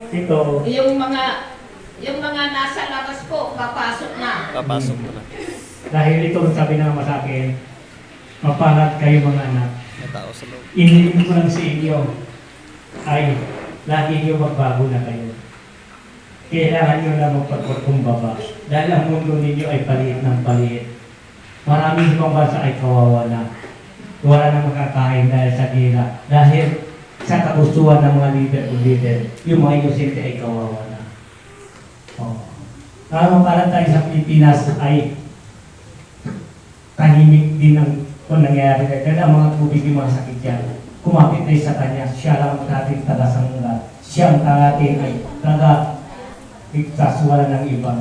Ito, Yung mga nasa labas po, papasok na. Papasok mo na. dahil ito ang sabi ng ama sa akin, mapalad kayo mga anak. May tao sa loob. Iniling ko lang sa inyo ay lagi niyo magbago na kayo. Kailangan nyo na magpagkumbaba dahil ang mundo ninyo ay paliit ng paliit. Maraming ibang bansa ay kawawa na. Wala na makakain dahil sa gira. Dahil sa kagustuhan ng mga leader, yung mga inosente ay kawawa na. Oh. Lalo para tayo sa Pilipinas ay tahimik din ang kung nangyayari. Kaya ang mga tubig yung mga sakit yan. Kumapit tayo sa kanya. Siya lang ang ating tagasangla. Siya ang ating ay taga-ligtas, wala ng iba.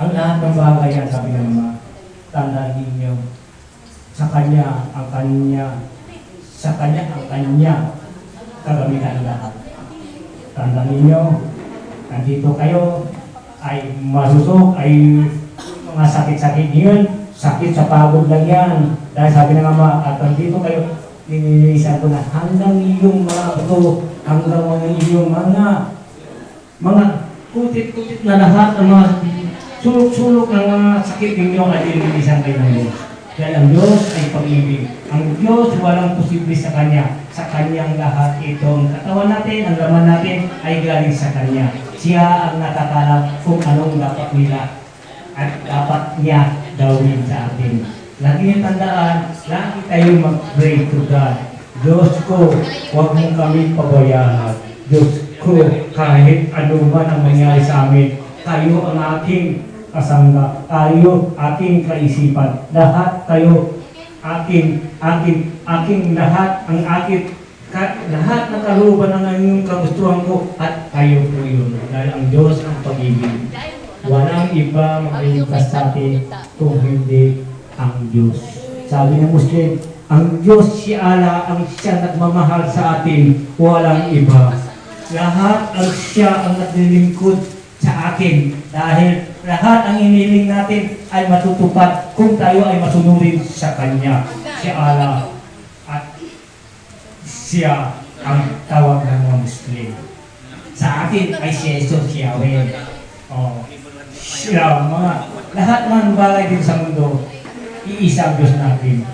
Ang lahat ng bagay yan, sabi ng mga tandaan ninyo. Sa kanya, ang kanya, sa kanya, ang kanya, kagamitan lahat. Tandaan ninyo, nandito kayo, ay masusok, ay mga sakit-sakit yun, sakit sa pagod lang yan. Dahil sabi ng ama, at nandito kayo, nililisan ko na hanggang iyong mga buto, hanggang iyong mga kutit-kutit na lahat ng mga sulok-sulok ng mga sakit ninyo ay nililisan kayo ng Diyos. Dahil ang Diyos ay pag-ibig. Ang Diyos walang posible sa Kanya. Sa Kanyang lahat itong katawan natin, ang laman natin ay galing sa Kanya. Siya ang nakakala kung anong dapat nila at dapat niya gawin sa atin. Lagi niyo tandaan, lagi tayong mag-pray to God. Diyos ko, huwag mong kami pabayaan. Diyos ko, kahit ano man ang mangyari sa amin, kayo ang aking kasangga, kayo aking kaisipan, lahat kayo aking lahat, ang aking lahat ng kalooban ng inyong kagustuhan ko at kayo po yun. Dahil ang Diyos ang pag-ibig. Walang iba mag-iligtas sa atin kung hindi ang Diyos. Sabi ng Muslim, ang Diyos si Allah ang siya nagmamahal sa atin, walang iba. Lahat ang siya ang naglilingkod sa akin dahil lahat ang iniling natin ay matutupad kung tayo ay masunurin sa Kanya. Si Allah at siya ang tawag ng mga Muslim. Sa atin ay si Jesus, si Yahweh. Oh. Siya, lahat ng bagay din sa mundo, iisa ang Diyos natin.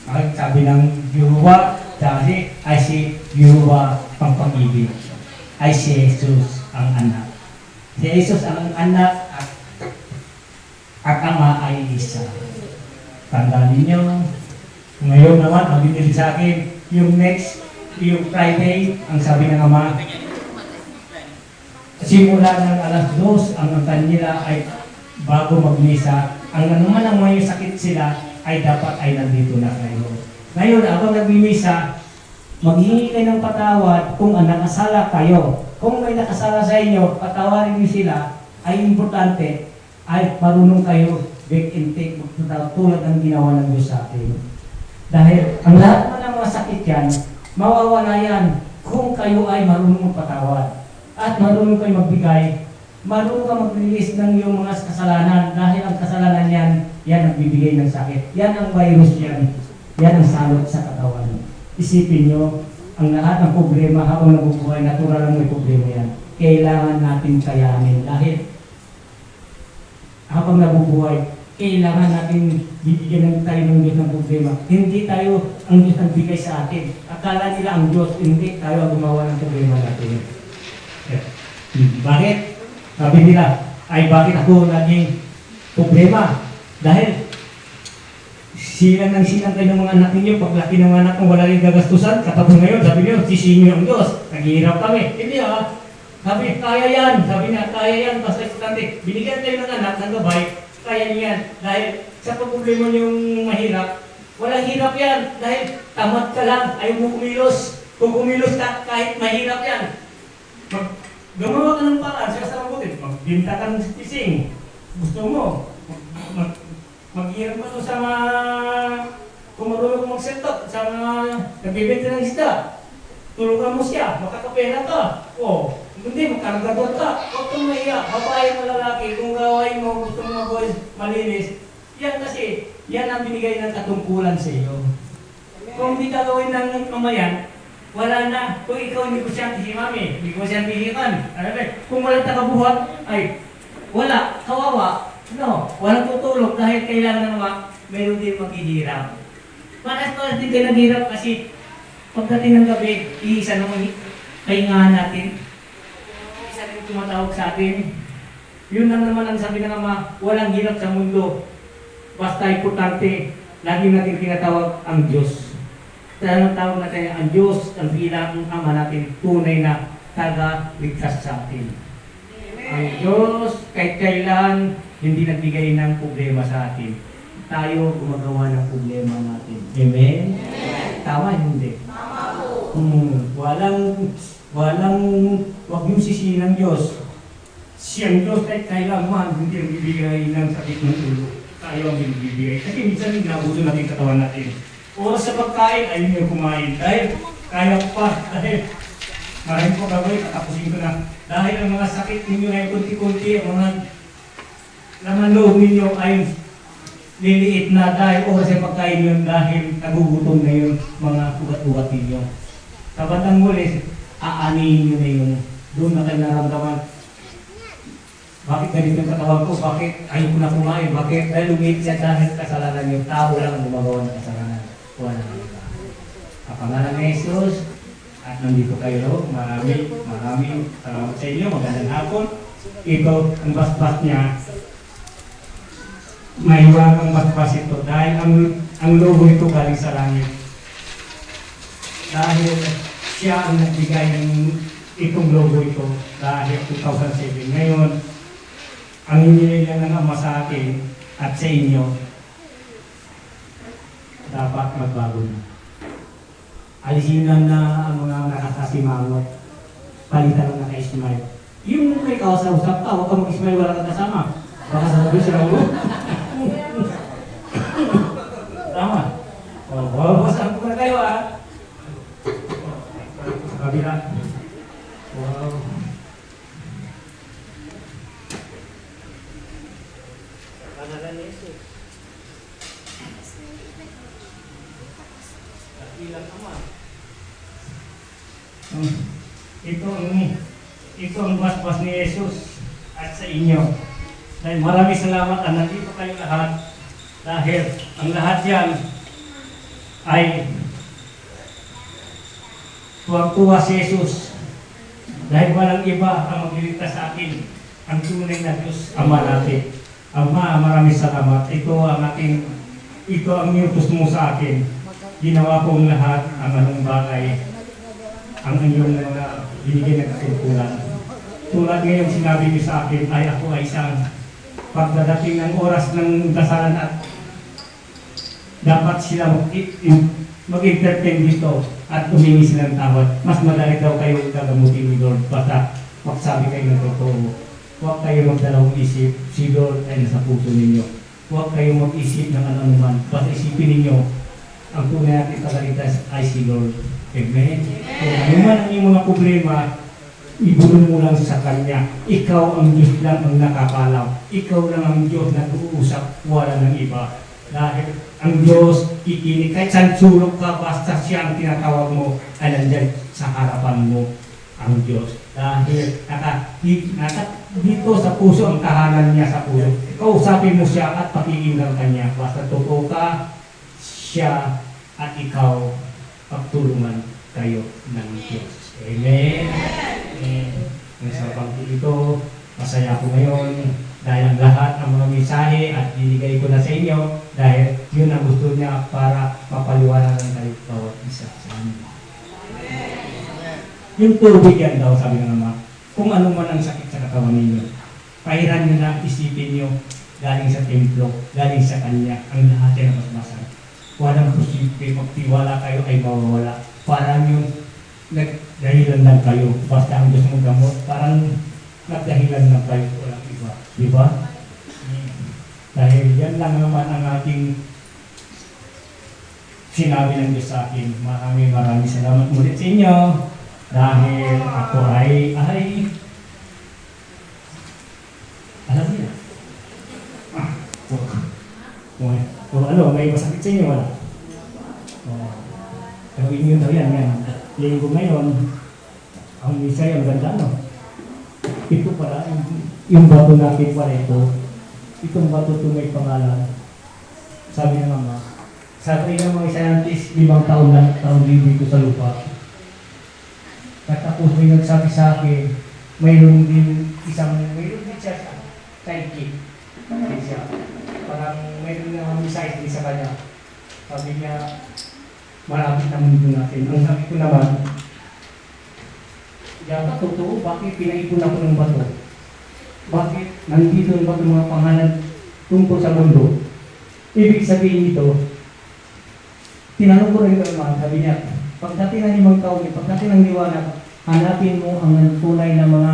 Ang sabi ng Yuwa, dahil ay si Yuwa ang pag-ibig. Ay si Jesus ang anak. Si Jesus ang anak at ama ay isa. Tandaan ninyo, ngayon naman, ang binili sa akin, yung Friday, ang sabi ng ama, simula ng alas 2, ang nantan nila ay bago magmisa, ang naman ang may sakit sila, ay dapat ay nandito na kayo. Ngayon, habang nagmimisa, maghingi kayo ng patawad kung nakasala kayo. Kung may nakasala sa inyo, patawarin niyo sila, ay importante, ay marunong kayo big intake tulad ng ginawa ng Diyos sa atin. Dahil ang lahat naman ng mga sakit yan, mawawala yan kung kayo ay marunong magpatawad. At marunong kayo magbigay, marunong ka mag-release ng iyong mga kasalanan dahil ang kasalanan yan ang bibigay ng sakit. Yan ang virus yan. Yan ang salot sa katawan. Isipin nyo, ang lahat ng problema habang nabubuhay, natural lang may problema yan. Kailangan natin kayanin dahil habang nabubuhay, kailangan natin bibigyan tayo ng Diyos ng problema. Hindi tayo ang Diyos ang bigay sa atin. Akala nila ang Diyos, hindi tayo ang gumawa ng problema natin. Bakit? Sabi nila, ay bakit ako naging problema? Dahil silang kayo ng mga anak ninyo, paglaki ng mga anak kung wala rin gagastusan, katapos ngayon, sabi niyo, sisingin ang Diyos, naghihirap kami. Hindi sabi, kaya yan, sabi niya, kaya yan, basta istante. Binigyan tayo ng anak ng gabay, kaya niyan. Dahil sa problema niyong mahirap, walang hirap yan, dahil tamad ka lang, ayaw mo kumilos. Kung kumilos ka, kahit mahirap yan. Gumawa ka ng paraan, siya sa mabuti, magbinta ka ng sising. Gusto mo, mag-hirap ka sa mga, kung marunong kong mag-setup, sa mga nagbibenta ng isda. Tulungan mo siya, makakapera ka. O, hindi, magkargador ka. Huwag kang mahiya, babae mo lalaki, kung gawain mo, gusto mo mag malinis. Yan kasi, yan ang binigay ng katungkulan sa iyo. Kung hindi ka gawin ng kamayan, Wala na. Kung ikaw negosyante si mami, negosyante hikan. Ano ba? Kung walang tagabuhat, ay wala. Kawawa. No. Walang tutulog dahil kailangan naman meron din maghihirap. Panas din kayo naghirap kasi pagdating ng gabi, iisa naman kahingahan natin. Isa rin tumatawag sa atin. Yun lang naman ang sabi ng Ama, walang hirap sa mundo. Basta importante, lagi natin tinatawag ang Diyos. Dahil tawag natin ang Diyos, ang bilang Ama natin, tunay na taga-ligtas sa atin. Ang Diyos, kahit kailan, hindi nagbigay ng problema sa atin. Tayo gumagawa ng problema natin. Amen? Tama, hindi? Wag yung sisihin ng Diyos. Siyang Diyos kahit kailangan, hindi ang bibigay ng sakit ng ulo. Tayo ang bibigay. Kasi minsan nabuso natin katawan natin. Oras sa pagkain, ayun yung kumain. Dahil kaya ko pa. Dahil marami ko gagawin, katapusin ko na. Dahil ang mga sakit ninyo ay kunti-kunti, ang mga laman loob ninyo ay liliit na dahil oras sa pagkain yun dahil nagugutom na yung mga ugat-ugat ninyo. Sa bandang muli, aanihin nyo na yung doon na kayo naramdaman. Bakit ganito yung katawan ko? Bakit ayaw ko na kumain? Bakit? Dahil lumiit siya dahil kasalanan yung tao lang ang gumagawa ng kasalanan. Wala na iba. Kapangalan ni Jesus, at nandito kayo, maraming salamat sa inyo, magandang hapon. Ito, ang basbas niya, may wagang basbas ito dahil ang logo ito galing sa langit. Dahil siya ang nagbigay ng itong logo ito dahil 2007. Ngayon, ang inilay ng Ama sa akin at sa inyo, dapat magbago na. Alisin na ang mga nakakasimangot. Palitan ng naka-smile. Yung may kausap-usap ka, huwag ka mag-smile, wala kang kasama. Baka sasabihin sila mo. Tama. Bawasan ko na kayo sa kabila. Wow. Pangalan ni Jesus. Dakilang Ama. Ito ang basbas ni Jesus at sa inyo. Dahil maraming salamat at nandito kayo lahat. Dahil ang lahat yan ay tuwang-tuwa si Jesus. Dahil walang iba ang magliligtas sa atin. Ang tunay na Diyos, Ama natin. Ama, maraming salamat. Ito ang iutos mo sa akin. Ginawa ko ang lahat, ang anong bagay, ang inyong binigay ng katungkulan. Tulad ngayon sinabi niyo sa akin, ay ako ay isang pagdadating ng oras ng dasalan at dapat sila mag-entertain dito at humingi sila ng tawad. Mas madali daw kayo gagamutin ni Lord. Basta magsabi kayo ng totoo. Huwag kayo magdalawang isip. Si Lord ay nasa puso ninyo. Huwag kayo mag-isip ng ano-anuman. Basta isipin ninyo, ang tunay natin tagalitas ay si Lord. Amen? Kung ano man ang iyong mga problema, ibulong mo lang sa Kanya. Ikaw ang Diyos lang ang nakakalam. Ikaw lang ang Diyos na nag-uusap, wala ng iba. Dahil ang Diyos kikinig. Kahit saan sulok ka, basta siya ang tinatawag mo, ay nandyan sa harapan mo ang Diyos. Dahil dito sa puso ang tahanan niya sa puso. Kausapin mo siya at pakikinggan ka niya. Basta totoo ka, siya at ikaw pagtulungan kayo ng Diyos. Amen. Sa pagkili ito, masaya ako ngayon dahil ang lahat ng mga mensahe at binigay ko na sa inyo dahil yun ang gusto niya para mapaliwanagan kayo bawat isa sa inyo. Yung tubig yan daw, sabi ng Ama, kung ano man ang sakit sa katawan ninyo, pahiran nyo na, isipin nyo, galing sa templo, galing sa Kanya, ang lahat yan ang masmasan. Walang posible, magtiwala kayo ay mawawala. Parang yung nagdahilan lang kayo, basta ang Diyos mong gamot, parang nagdahilan lang kayo, walang iba. Diba? Dahil yan lang naman ang ating sinabi ng Diyos sa akin. Maraming salamat ulit sa inyo. Dahil ako ay alam niyo. Kung ano, may masakit sa inyo, wala. Pero inyo daw yan. linggo ngayon, ang misay, ang ganda, no? Ito pala, yung bato natin pala ito. Itong bato ito may pangalan. Sabi ng ama, sabi ng mga scientist, 5 taon din dito sa lupa. Tapos may nagsabi sa akin, mayroon din siya sidekick. Parang mayroon na misay din sa kanya. Sabi niya, marami na mundo natin. Ang sabi ko naman, yata totoo, bakit pinaipon ako ng bato? Bakit nandito ang bato mga pangalan tungkol sa mundo? Ibig sabihin nito, tinanong ko rin naman, sabi niya, pagdating ng 5 taon, pagdating ng liwanag, hanapin mo ang tunay na mga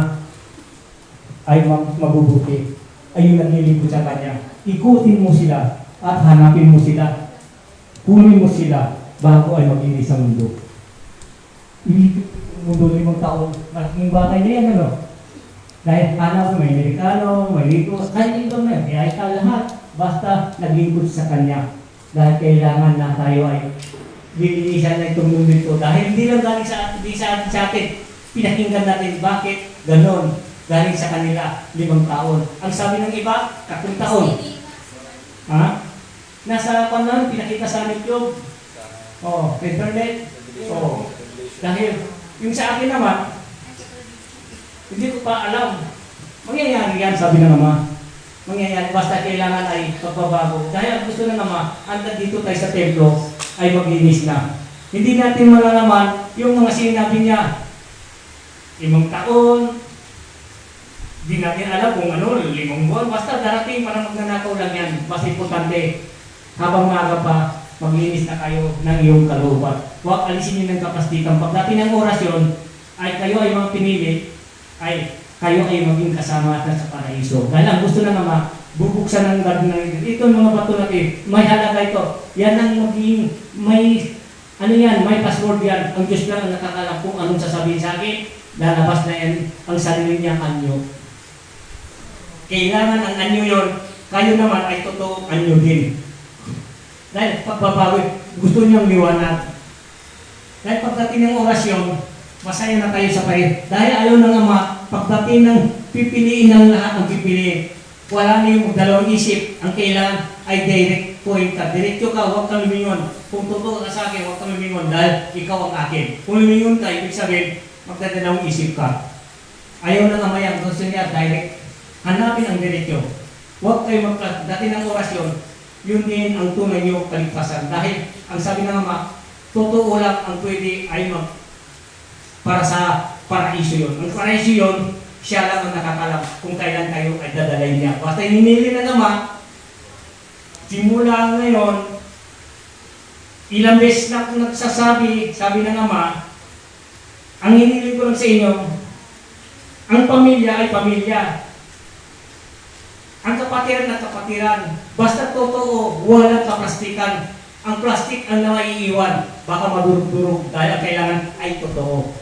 ay mabubuti. Ay yung naglilingkod sa kanya. Ikutin mo sila at hanapin mo sila. Punin mo sila bago ay mag-inis sa mundo. Mundo 5 taon, malaking bagay na yan, ano? Dahil hanap may Amerikano, may Ligo, kahit ito na, kaya ikaw lahat, basta naglingkod sa kanya. Dahil kailangan na tayo ay lilinisan na itong mundo ito. Dahil hindi lang galing sa atin, pinakinggan natin bakit ganon. Galing sa kanila 5 taon. Ang sabi ng iba, 3 taon. Ha? Nasa panon, pinakita sa YouTube. Oh, internet. Oh. Dahil yung sa akin naman, hindi ko pa alam. Mangyayari yan, sabi ng ama. Mangyayari, basta kailangan ay pagbabago. Dahil gusto ng ama, hanggang dito tayo sa templo, ay maglinis na. Hindi natin malalaman yung mga sinabi niya. 5 taon, di natin alam kung ano, 5 buwan. Basta darating, parang magnanakaw lang yan. Basta importante, habang maaga pa, maglinis na kayo ng iyong kalooban. Huwag alisin niyo ng kapastikan. Pagdating ng orasyon, ay kayo ay mga pinili, ay kayo ay maging kasama na sa paraiso. Dahil ang gusto na naman, bubuksan ng garden na ito mga bato natin, may halaga ito. Yan ang maging, may, ano yan, may password yan. Ang Diyos lang ang nakakalam kung anong sasabihin sa akin, lalabas na yan ang sarili niyang anyo. Kailangan ang anyo yon, kayo naman ay totoo anyo din. Dahil pagbabawi, gusto niyang liwanag. Dahil pagdating ng orasyon, masaya na tayo sa parit. Dahil ayaw ng ama, pagdating ng pipiliin ng lahat ng pipiliin, wala na yung dalawang isip. Ang kailangan ay direct point ka. Diretso ka, huwag ka lumingon. Kung totoo ka sa akin, huwag ka lumingon dahil ikaw ang akin. Kung lumingon ka, ibig sabihin, magdadalawang isip ka. Ayaw ng ama yan, gusto niya direct. Hanapin ang diretso. Huwag kayo dating ng orasyon, yun din ang tunay niyo kaligtasan. Dahil ang sabi ng ama, totoo lang ang pwede ay para sa paraiso yun. Ang paraiso yun, siya lang ang nakakalam kung kailan kayo ay dadalay niya. Basta hinili na ama, simula ngayon, ilang beses na akong nagsasabi, sabi ng ama, ang hinili ko lang sa inyo, ang pamilya ay pamilya. Ang kapatiran at kapatiran, basta totoo, walang kaplastikan. Ang plastik ang naiiwan, baka madurog-durog dahil ang kailangan ay totoo.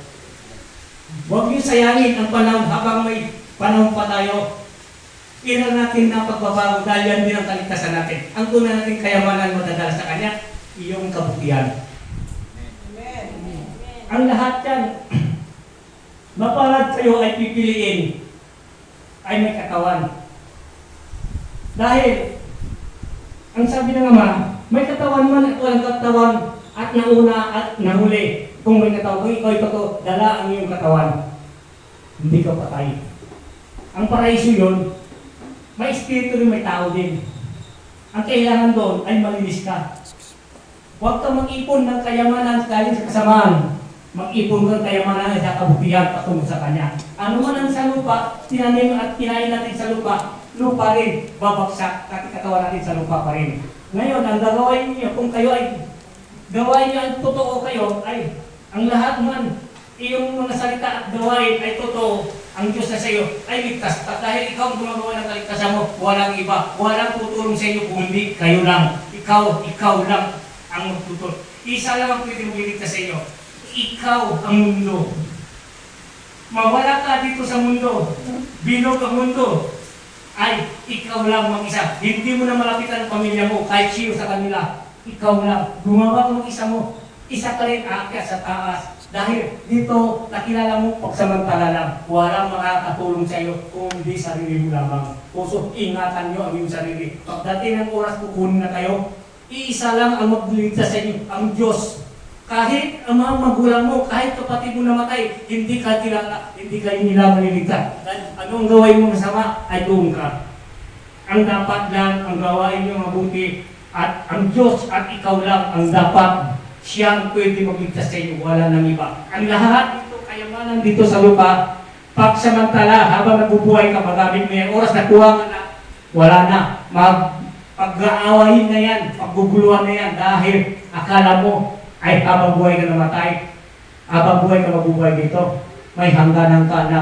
Huwag niyo sayangin ang panahon habang may panahon pa tayo. Ilan natin na pagbabago dahil yan din ang kaligtasan natin. Ang tunay natin kayamanan madadala sa Kanya, iyong kabutihan. Amen. Ang lahat yan, mapalad kayo ay pipiliin, ay may katawan. Dahil, ang sabi ng ama, may katawan man at walang katawan at nauna at nahuli. Kung may katawan, kung ikaw ito, dala ang iyong katawan. Hindi ka patay. Ang paraiso yun, may espiritu rin, may tao din. Ang kailangan doon ay malinis ka. Huwag kang mag-ipon ng kayamanan galing sa kasamaan. Mag-ipon ng kayamanan sa kabutihan patungo sa Kanya. Ano man ang sa lupa, tinanim at kinain natin sa lupa, lupa rin, babagsak, at katawan natin sa lupa pa rin. Ngayon, ang gagawin niyo, kung kayo ay gawain niyo ang totoo kayo, ay ang lahat man, iyong mga salita at gawain ay totoo, ang Diyos na sa iyo ay ligtas. At dahil ikaw ang gumagawa ng kaligtasan mo, walang iba, walang tutulong sa inyo kung hindi kayo lang. Ikaw lang ang magtutulong. Isa lang ang pwede magligtas sa inyo. Ikaw ang mundo. Mawala ka dito sa mundo. Bilog ang mundo. Ay, ikaw lang mag-isa. Hindi mo na malapitan ang pamilya mo, kahit siyo sa kanila. Ikaw lang. Gumawa ka mag-isa mo. Isa ka rin aakyat sa taas. Dahil dito, nakilala mo pagsamantala lang, walang makakatulong sa iyo kung hindi sarili mo lamang. Puso, ingatan nyo ang iyong sarili. Pagdating ng oras, kukunin na kayo, iisa lang ang magliligtas sa inyo, ang Diyos. Kahit ang mga magulang mo, kahit kapatid mo namatay, hindi ka kilala, hindi ka nila maliligtas. Anong gawain mo masama, ay doon ka. Ang dapat lang, ang gawain nyo mabuti, at ang Diyos at ikaw lang ang dapat siyang pwede magligtas sa inyo, wala nang iba. Ang lahat dito, kayamanan dito sa lupa, pagsamantala, habang nabubuhay ka, magamit mo yan, oras na kuha ka na, wala na. Pag-aawahin na yan, pagguguluhan na yan, dahil akala mo ay habang buhay ka namatay, habang buhay ka mabubuhay dito, may hangganan ka na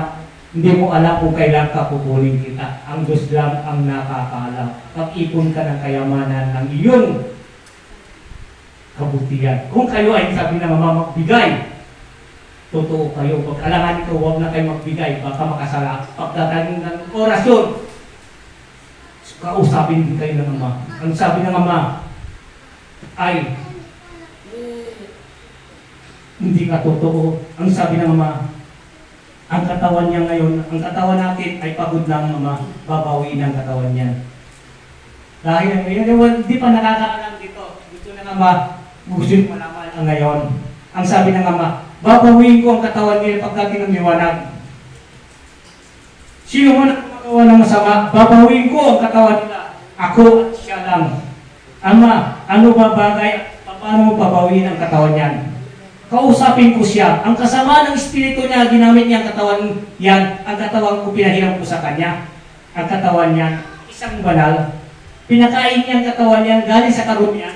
hindi mo alam kung kailan ka kukunin kita. Ang Diyos lang ang nakakaalam. Pag-ipon ka ng kayamanan ng iyong kabutihan. Kung kayo ay sabi na magbigay, totoo kayo. Pag alangan ito, huwag na kayo magbigay. Baka makasala. Pagdadating ng orasyon, kausapin din kayo ng Ama. Ang sabi ng Ama ay hindi ka totoo. Ang sabi ng Ama, ang katawan niya ngayon, ang katawan natin ay pagod lang, Ama. Babawiin ang katawan niya. Dahil hindi pa nakakaalam dito. Gusto ng Ama, gusto yung malaman ang ngayon. Ang sabi ng Ama, babawiin ko ang katawan nila pagdating ng liwanag. Sino man ang gumagawa ng masama, babawiin ko ang katawan nila. Ako at siya lang. Ama, ano ba bagay? Paano mo babawiin ang katawan niyan? Kausapin ko siya. Ang kasama ng Espiritu niya, ginamit niya ang katawan yan. Ang katawan ko, pinahiram ko sa kanya. Ang katawan niya, isang banal. Pinakain niya ang katawan niya, galing sa karon niya.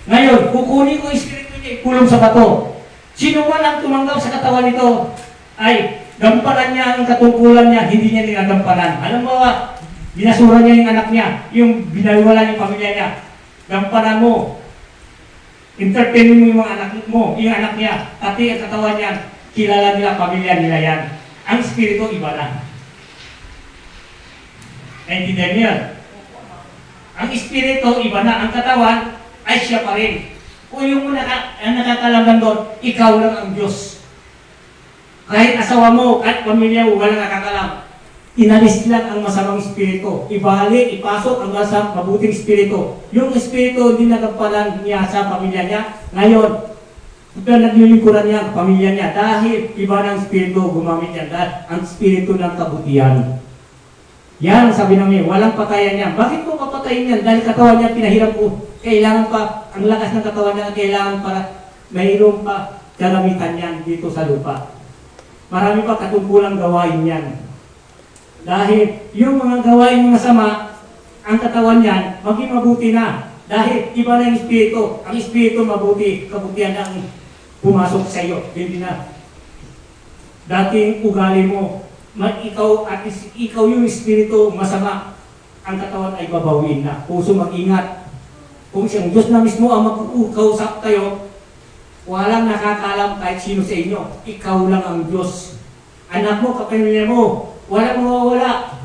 Ngayon, kukunin ko ang Espiritu niya, ikulong sa bato. Sino man ang tumanggap sa katawan nito, ay gampanan niya ang katungkulan niya, hindi niya ninagampanan. Alam mo ba, binasura niya yung anak niya, yung binaliwala yung pamilya niya. Gampanan mo. Entertainin mo yung mga anak mo, yung anak niya, pati ang katawan niya, kilala nila, pamilya nila yan. Ang Espiritu, iba na. Naintindihan niyo yan? Ang Espiritu, iba na. Ang katawan, ay siya pa rin. Kung yung nakakalaman doon, ikaw lang ang Diyos. Kahit asawa mo, kahit pamilya mo, walang nakakalam. Inalis lang ang masamang espiritu. Ibalik, ipasok ang mabuting espiritu. Yung espiritu hindi nagpalan niya sa pamilya niya. Ngayon, naglilingkuran niya ang pamilya niya dahil iba ng espiritu gumamit niya. Dahil ang espiritu ng kabutihan. Yan, sabi namin, walang patayan niya. Bakit ko papatayin yan? Dahil katawan niya pinahiram ko. Kailangan pa, ang lakas ng katawan niya, kailangan para mayroon pa gagamitan yan dito sa lupa. Marami pa katungkulang gawain yan. Dahil yung mga gawain mga sama, ang katawan niyan, maging mabuti na. Dahil iba na yung espiritu. Ang espiritu mabuti, kabutihan ang pumasok sa iyo. Hindi na. Dating ugali mo, ikaw at ikaw yung espiritu masama, ang katawan ay babawiin na. Puso mag-ingat. Kung siyang Diyos na mismo ang mag-ukausap kayo, walang nakakalam kahit sino sa inyo. Ikaw lang ang Diyos. Anak mo, kapamilya mo, walang mawawala.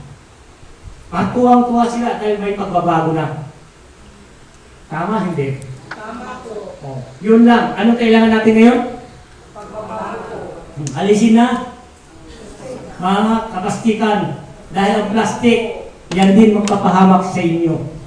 Matuwang-tuwa sila dahil may pagbabago na. Tama, hindi? Tama po. Oh. Yun lang. Anong kailangan natin ngayon? Pagbabago. Alisin na mga kapastikan. Dahil ang plastic, yan din magpapahamak sa inyo.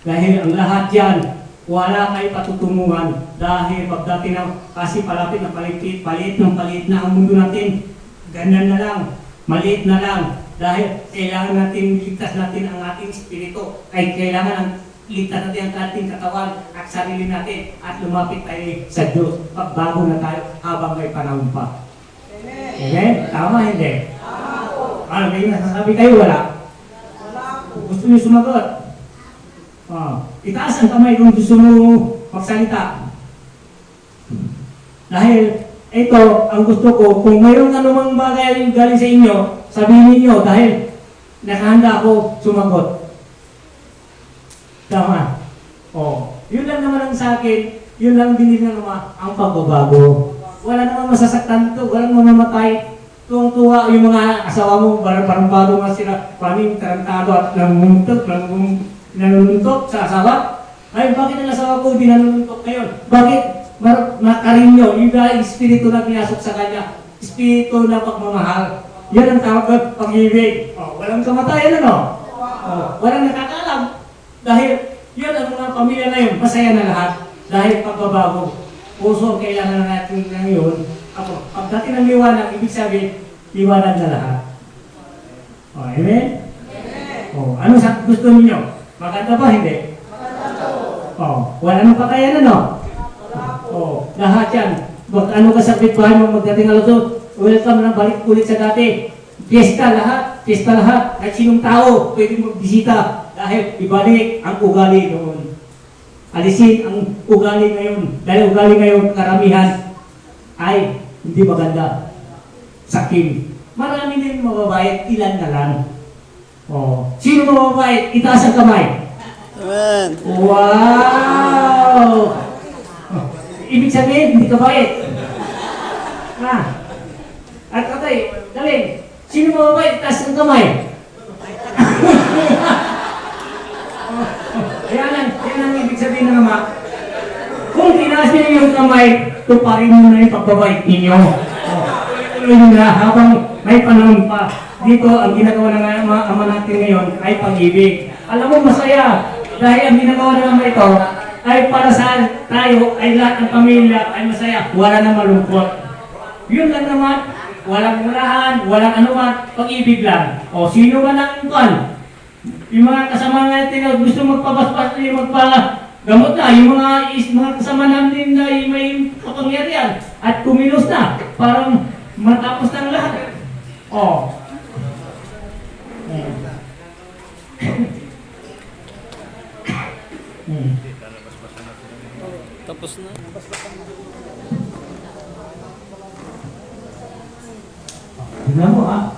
Dahil ang lahat yan, wala kayo patutunguhan. Dahil pagdating ng kasi palapit na palit na ang mundo natin. Ganyan na lang. Maliit na lang. Dahil kailangan natin ligtas natin ang ating espiritu. Ay kailangan ang ligtas natin ang ating katawan at sarili natin at lumapit tayo sa Diyos. Pagbago na tayo habang may panahon pa. Amen. Okay? Tama hindi? Tama po. Ano, may nasasabi kayo? Wala? Wala po. Gusto niyo sumagot? Itaas ang kamay kung gusto mo magsalita. Dahil ito, ang gusto ko, kung mayroong anumang bagay galing sa inyo, sabihin niyo dahil nakahanda ako sumagot. Tama. Yun lang naman ang sa akin, yun lang din naman ang pagbabago. Wala namang masasaktan ito, walang mamamatay. Tuwang-tuwa yung mga asawa mo, barang-barang nga sila, paning tarantado at nanununtok sa asawa. Ay, bakit ang asawa ko hindi nanununtok ngayon? Bakit? makarinyo, yung espiritu na pinasok sa kanya, espiritu na pagmamahal. Yan ang tawag ng pag-ibig. Oh, walang kamatayan, ano? Oh, walang nakakaalam. Dahil yun ang mga pamilya na yun, masaya na lahat. Dahil pagbabago. Puso ang kailangan natin ngayon. Ako, pagdating ng liwanag, ibig sabihin, liwanag na lahat. Oh, amen? Oh, ano sa gusto niyo? Maganda ba, hindi? Oh, wala nang pakayan, ano? Oh, lahat yan. Ano ka sa bitbahay mo magdating alas 2, welcome na balik ulit sa dati. Fiesta lahat, kahit sinong tao pwede magbisita dahil ibalik ang ugali noon. Alisin ang ugali ngayon, dahil ugali ngayon karamihan ay hindi maganda. Sakim. Marami din mababayad, ilan na lang. Oh, sino mababayad? Itaas ang kamay. Amen. Wow! Oh, ibig sabihin, hindi ka bayad. Ha? At katay, galing. Sino mababait? Taas ng kamay. Yan ang ibig sabihin ng Ama. Kung tinaas niyo yung kamay, tuparin mo na yung pagbabait ninyo. Tuloy nyo na habang may panahon pa. Dito, ang ginagawa ng Ama natin ngayon ay pag-ibig. Alam mo, masaya. Dahil ang ginagawa ng Ama ito ay para sa tayo, ay lahat ng pamilya ay masaya. Wala na malungkot. Yun lang naman. Walang murahan, walang anuman, pag-ibig lang. O sino man ang ipan? Yung mga kasama natin na gusto magpabasbas, magpagamot na, yung mga kasama natin na may kapangyarihan at kumilos na, parang matapos na lahat. O. Tapos na. Tignan mo ha.